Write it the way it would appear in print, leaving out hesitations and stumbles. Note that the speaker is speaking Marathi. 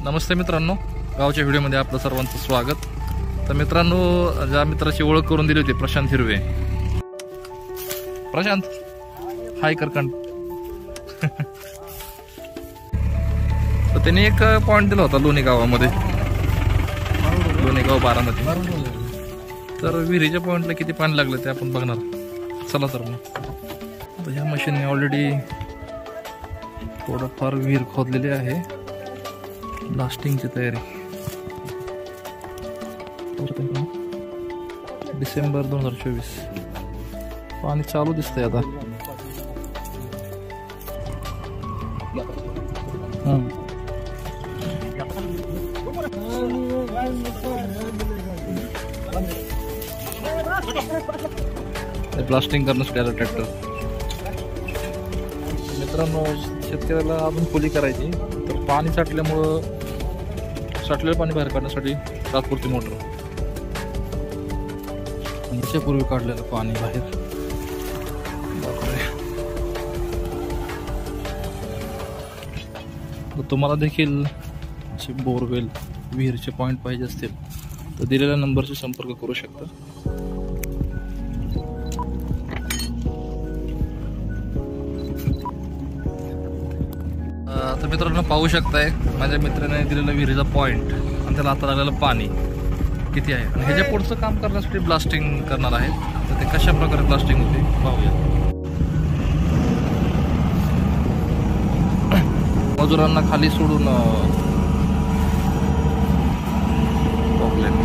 नमस्ते मित्रांनो, गावच्या व्हिडिओमध्ये आपलं सर्वांचं स्वागत। तर मित्रांनो, ज्या मित्राची ओळख करून दिली होती प्रशांत हिरवे, प्रशांत हाय करकंड तर त्यांनी एक पॉइंट दिला होता लोणी गावामध्ये, लोणी गाव बारामती। तर विहिरीच्या पॉइंटला किती पाणी लागलं ते आपण बघणार। चला तर मग ह्या मशीनने ऑलरेडी थोडंफार विहीर खोदलेली आहे, ब्लास्टिंगची तयारी। डिसेंबर 2024 पाणी चालू दिसतंय आता। ब्लास्टिंग करण्यासाठी आला ट्रॅक्टर। मित्रांनो, शेतकऱ्याला अजून खोली करायची, तर पाणी साठल्यामुळं साठलेलं पाणी बाहेर काढण्यासाठी तात्पुरती मोटर, याच्यापूर्वी काढलेलं पाणी बाहेर। तुम्हाला देखील बोरवेल विहीरचे पॉइंट पाहिजे असतील तर दिलेल्या नंबरशी संपर्क करू शकता। तर मित्रांनो, पाहू शकताय माझ्या मित्राने दिलेला विहिरीचा पॉइंट आणि त्याला आता लागलेलं पाणी किती आहे, आणि ह्याच्या पुढचं काम करण्यासाठी ब्लास्टिंग करणार आहे। तर ते कशा प्रकारे ब्लास्टिंग होते पाहूया। मजुरांना खाली सोडून प्रॉब्लेम